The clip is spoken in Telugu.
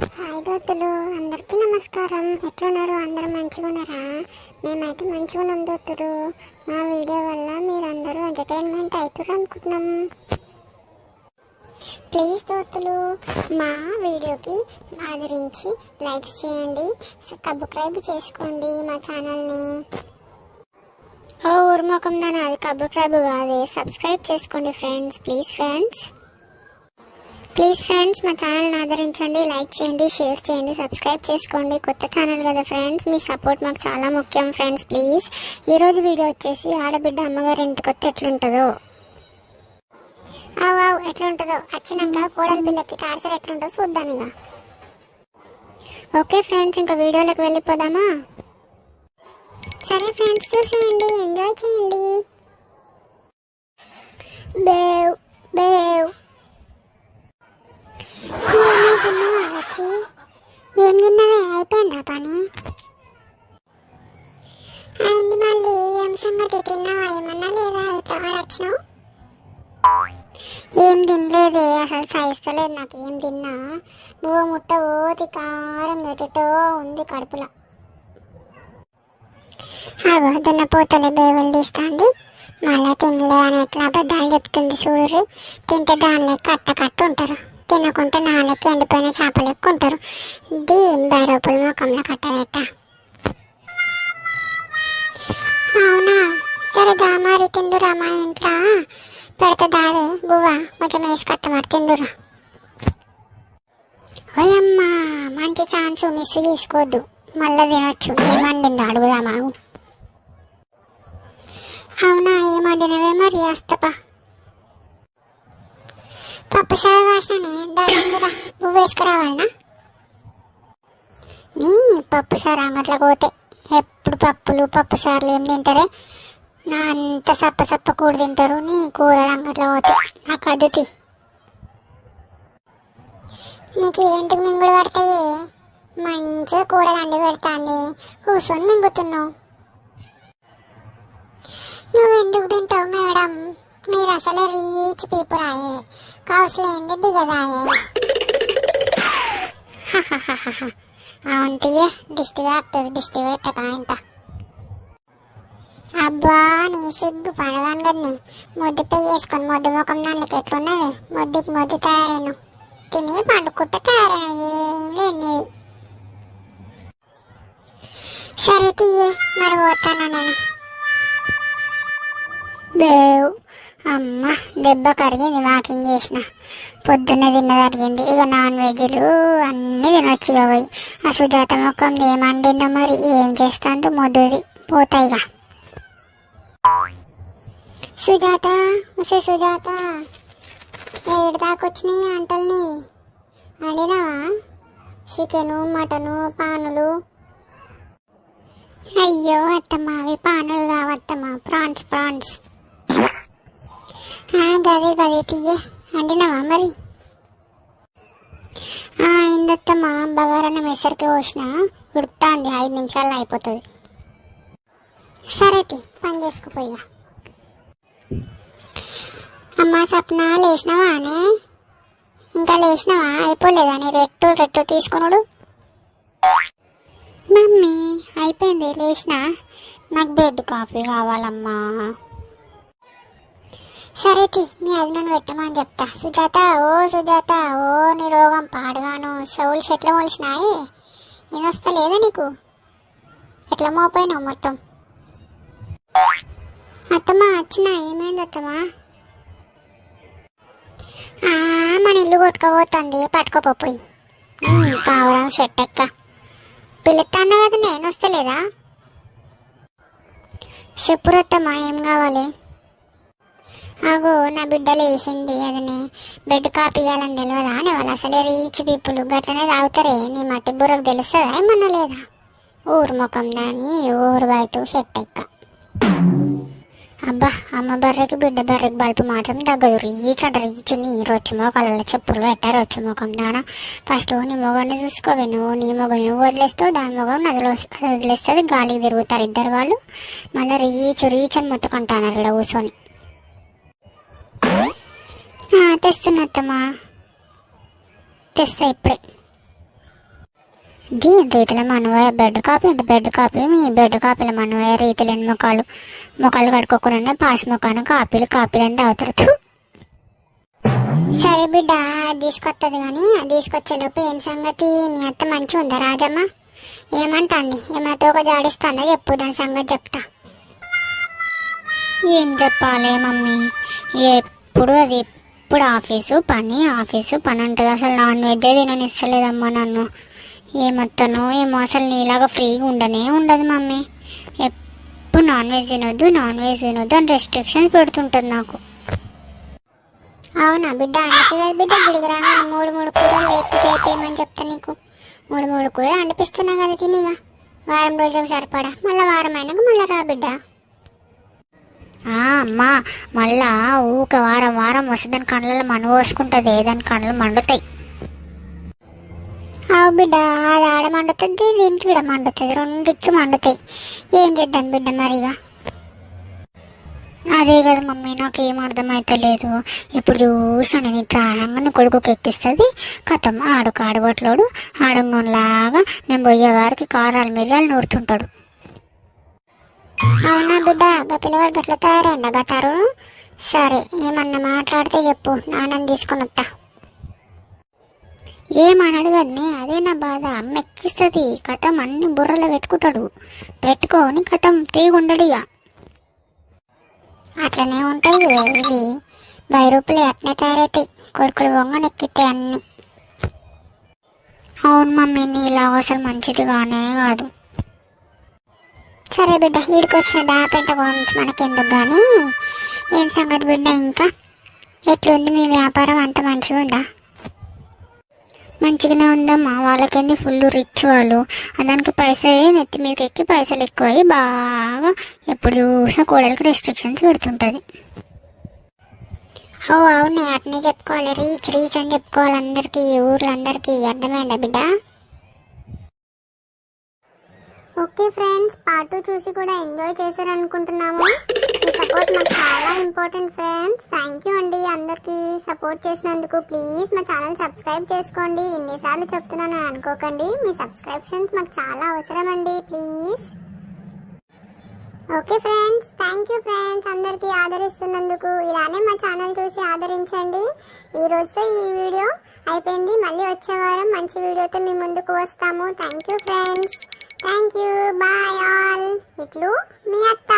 హాయ్ దోస్తులు, అందరికీ నమస్కారం. ఎట్లున్నారు? అందరూ మంచిగా ఉన్నారా? మేమైతే మంచిగా ఉన్నాం దోస్తులు. మా వీడియో వల్ల మీరందరూ ఎంటర్టైన్మెంట్ అవుతారు అనుకుంటున్నాం. ప్లీజ్ దోస్తులు, మా వీడియోకి ఆదరించి లైక్స్ చేయండి, సబ్స్క్రైబ్ చేసుకోండి మా ఛానల్ని. ఓ ఊర్మోకం దాని, అది సబ్స్క్రైబ్ కాదే, సబ్స్క్రైబ్ చేసుకోండి ఫ్రెండ్స్. ప్లీజ్ ఫ్రెండ్స్, మా ఛానల్ని ఆదరించండి, లైక్ చేయండి, షేర్ చేయండి, సబ్స్క్రైబ్ చేసుకోండి. కొత్త ఛానల్ కదా ఫ్రెండ్స్, మీ సపోర్ట్ మాకు చాలా ముఖ్యం ఫ్రెండ్స్. ప్లీజ్. ఈరోజు వీడియో వచ్చేసి ఆడబిడ్డ అమ్మగారి ఇంటికి వస్తే ఎట్లుంటుందో ఎట్లుంటుందో వచ్చినాక కోడలి పిల్లకి టార్చర్ ఎట్లుంటుందో చూద్దాం ఇక. ఓకే ఫ్రెండ్స్, ఇంకా వీడియోలోకి వెళ్ళిపోదామా? సరే ఫ్రెండ్స్, చూసేయండి, ఎంజాయ్ చేయండి. బేవ్ బేవ్ వచ్చి ఏం తిన్నావే? అయిపోయిందా పని? అయింది. మళ్ళీ ఏం సంగతి? తిన్నావా ఏమన్నా లేదా? ఇట్లా వచ్చినావు? ఏం తినలేదే, అసలు సహిస్తలేదు నాకు. ఏం తిన్నా బువ్వ ముట్ట ఓతి కారం ఎటో ఉంది కడుపులో. అగో దున్నపోతలే బేవలు తీస్తుంది, మళ్ళీ తినలే అని ఎట్లా అబద్ధాలు చెప్తుంది చూడరి. తింటే దాని లెక్క కట్ట ఉంటారు, తినకుంటే నాలుగు ఎండిపోయిన చేపలు ఎక్కుంటారు. దీని 10 రూపాయల ముఖంలో కట్టబెట్ట. అవునా? సరేదా మరి తిందురా, మా ఇంట్లో పెడతా దావే బువ్వ, కొంచెం వేసి కట్ట మరి తిందురా. ఓయమ్మా, మంచి ఛాన్స్ మిస్ చేసుకోవద్దు, మళ్ళీ తినొచ్చు. ఏమండిందో అడుగుదామా? అవునా, ఏమండినవే మరి? వస్తపా. పప్పు సాగు వాసనే దాందురా, నువ్వు వేసుకురావాలనా? నీ పప్పు సారు అంగట్లో పోతే ఎప్పుడు పప్పు సార్లు ఏం తింటారే? నా అంత సప్ప కూర తింటారు. నీ కూరలు అంగట్లో పోతే నాకు అదుతి. నీకు ఇవెందుకు మింగుడు పడతాయి? మంచిగా కూరలు అండి పెడతాంది, కూర్చొని మింగుతున్నావు. నువ్వెందుకు తింటావు మేడం? మీరు అసలు రీచ్ పీపురాయే, కౌసులేంది దిగదాయే. అవును తీయే, దిష్టి తాకుతుంది, దిష్టి పెట్టక ఇంత. అబ్బా, నీ సిగ్గు పడదాను కదనీ. మొద్దు పెయ్యి వేసుకొని మొద్దు ముఖం దానికి ఎట్లున్నది? మొద్దు తయారైను, తిని పండుకుంటే తయారైన ఏం లేనివి. సరే తీయే, మరి పోతానా నేను. దేవ్ అమ్మ, దెబ్బ కరిగింది. వాకింగ్ చేసిన, పొద్దున్న తిన్నది అరిగింది. ఇక నాన్ వెజ్లు అన్నీ తినొచ్చు ఇక పోయి. ఆ సుజాత మొక్కం ఏమండిందో మరి, ఏం చేస్తాందో మొద్దుది పోతాయిగా. సుజాత, సుజాత, ఏడు దాకొచ్చినాయి అంటలు నీవి? వండినావా? చికెను, మటను, పానులు? అయ్యో అత్తమ్మ, అవి పానులు కావత్తమ్మ, ప్రాన్స్. గదే తీయే, వండినావా మరి? అయిందత్తమ్మ, బగారన్నం ఎసరికి పోసిన, ఉడుకుతాంది, 5 నిమిషాల్లో అయిపోతుంది. సరే పని చేసుకుపోయిగా. అమ్మ సప్న, లేచినావా అని? ఇంకా లేచినావా? అయిపోలేదా నీ రెట్టు తీసుకున్నాడు? మమ్మీ అయిపోయింది, లేచిన. నాకు బెడ్ కాఫీ కావాలమ్మా. సరే మీ అది నన్ను పెట్టమని చెప్తా. సుజాత, ఓ నీ రోగం పాడుగాను, చెవులు చెట్లు మొలిచినాయి, ఏమొస్తలేదా నీకు? ఎట్లా మోపోయినావు మొత్తం? అత్తమ్మ వచ్చినా, ఏమైంది అత్తమ్మా? మన ఇల్లు కొట్టుకోబోతుంది, పట్టుకోపోయి కావడం షెట్ ఎక్క. పిలుస్తాను కదా, నేను వస్తలేదా? చెప్పురత్తమ్మా, ఏం కావాలి? అగో నా బిడ్డలు వేసింది, అదని బెడ్ కాపీ ఇవ్వాలని తెలియదా అని? వాళ్ళు అసలే రీచ్ పీపుల్, గట్లనే తాగుతారే. నీ మట్టి బుర్రకు తెలుస్తుందా ఏమన్నా లేదా? ఊరు ముఖం దాని, ఊరు బయట సెట్ ఎక్క. అబ్బా, అమ్మ బర్రెకి బిడ్డ బర్రెకి బల్పు మాత్రం తగ్గదు. రీచ్ నీ రొచ్చు మోకాలలో చెప్పులు పెట్టారు. రొచ్చు ముఖం దాన, ఫస్ట్ నీ మొగని చూసుకోవే. నువ్వు నీ మొగని నువ్వు వదిలేస్తావు, దాని మొగం వదిలేస్తుంది. గాలికి తిరుగుతారు ఇద్దరు వాళ్ళు. మళ్ళీ రీచ్ అని మొత్తుకుంటాను అక్కడ కూర్చొని. తెస్తున్నత్తమ్మా, తెస్తా ఇప్పుడే. దీని రీతిలో మనవయ్య బెడ్ కాపీ అంటే బెడ్ కాపీ, మీ బెడ్ కాపీలో మనవయ్య రీతిలేని ముఖాలు కడుక్కోకుండా పాస్ ముఖాన్ని కాపీలు అని తాగుతారు. సరే బిడ్డ, అది తీసుకొస్తుంది కానీ అది తీసుకొచ్చేలోపు ఏం సంగతి? మీ అత్త మంచిగా ఉందా రాజమ్మ? ఏమంటాంది? ఏమైనా తోక జాడిస్తుందా చెప్పు, దాని సంగతి చెప్తా. ఏం చెప్పాలి మమ్మీ, ఎప్పుడు ఆఫీసు పని అంటుంది. అసలు నాన్ వెజ్ తిననిస్తలేదమ్మా నన్ను. ఏమొత్తనో ఏమో, అసలు నీలాగా ఫ్రీగా ఉండదు మమ్మీ. ఎప్పుడు నాన్ వెజ్ తినొద్దు అని రెస్ట్రిక్షన్స్ పెడుతుంటుంది నాకు. అవునా బిడ్డ? అందుకే కదా బిడ్డ గుడికి రాగా 3 కూరలు లేపేయమని చెప్తా నీకు. 3 కూరలు అనిపిస్తున్నా కదా తినిగా, వారం రోజులకు సరిపడా. మళ్ళీ వారం అయినాక మళ్ళీ రా బిడ్డ. అమ్మా, మళ్ళా ఊక వారం వస్తే దాని కళ్ళలో మన పోసుకుంటుంది, దాని కళ్ళు మండుతాయి. అవు బిడ్డ, అది ఆడ మండుతుంది, దీనికి కూడా మండుతుంది, రెండింటికి మండుతాయి. ఏం చేద్దాం బిడ్డ మరిగా? అదే కదా మమ్మీ, నాకేం అర్థమవుతలేదు. ఇప్పుడు చూసాను నేను ప్రాణంగా కొడుకుకి ఎక్కిస్తుంది, కథం ఆడబొట్లోడు ఆడంగంలాగా నేను పోయే వారికి కారాలు మిరియాలు నూరుతుంటాడు. అవునా బిడ్డ? పిల్లవాడు గట్ల తయారైందా గతారు? సరే, ఏమన్నా మాట్లాడితే చెప్పు, నాన్నని తీసుకొని వస్తా. ఏమన్నాడు కదనే, అదే నా బాధ. అమ్మ ఎక్కిస్తుంది, కథం అన్ని బుర్రలో పెట్టుకొని కథం తీగుండడు. ఇక అట్లనే ఉంటాయి ఇవి, 10 రూపాయలు అట్నే తయారవుతాయి, కొడుకులు వంగని ఎక్కితే అన్ని. అవును మమ్మీ, నీలా అసలు మంచిదిగానే కాదు. సరే బిడ్డ, వీడికి వచ్చిన దాపెంట గురించి మనకెందుకు కానీ, ఏం సంగతి బిడ్డ? ఇంకా ఎట్లుంది మీ వ్యాపారం? అంత మంచిగా ఉందా? మంచిగానే ఉందమ్మా. వాళ్ళకేంది ఫుల్ రిచ్ వాళ్ళు, దానికి పైసలు నెత్తి మీదకి ఎక్కి పైసలు ఎక్కువయ్యి బాగా ఎప్పుడు చూసినా కోడలికి రెస్ట్రిక్షన్స్ పెడుతుంటుంది. అవును, అట్నే చెప్పుకోవాలి, రీచ్ అని చెప్పుకోవాలి అందరికీ, ఊర్లందరికీ. అర్థమైందా బిడ్డ? ఓకే ఫ్రెండ్స్, పార్ట్ 2 చూసి కూడా ఎంజాయ్ చేశారనుకుంటున్నాము. మీ సపోర్ట్ మాకు చాలా ఇంపార్టెంట్ ఫ్రెండ్స్. థ్యాంక్ యూ అండి అందరికీ సపోర్ట్ చేసినందుకు. ప్లీజ్ మా ఛానల్ సబ్స్క్రైబ్ చేసుకోండి. ఎన్నిసార్లు చెప్తున్నాను అనుకోకండి, మీ సబ్స్క్రిప్షన్స్ మాకు చాలా అవసరం అండి, please. Okay friends, thank you friends అందరికీ ఆదరిస్తున్నందుకు. ఇలానే మా ఛానల్ చూసి ఆదరించండి. ఈ రోజుతో ఈ వీడియో అయిపోయింది. మళ్ళీ వచ్చే వారం మంచి వీడియోతో మీ ముందుకు వస్తాము. Thank you friends. Thank you, bye all. ఇట్లు మీ అత్త.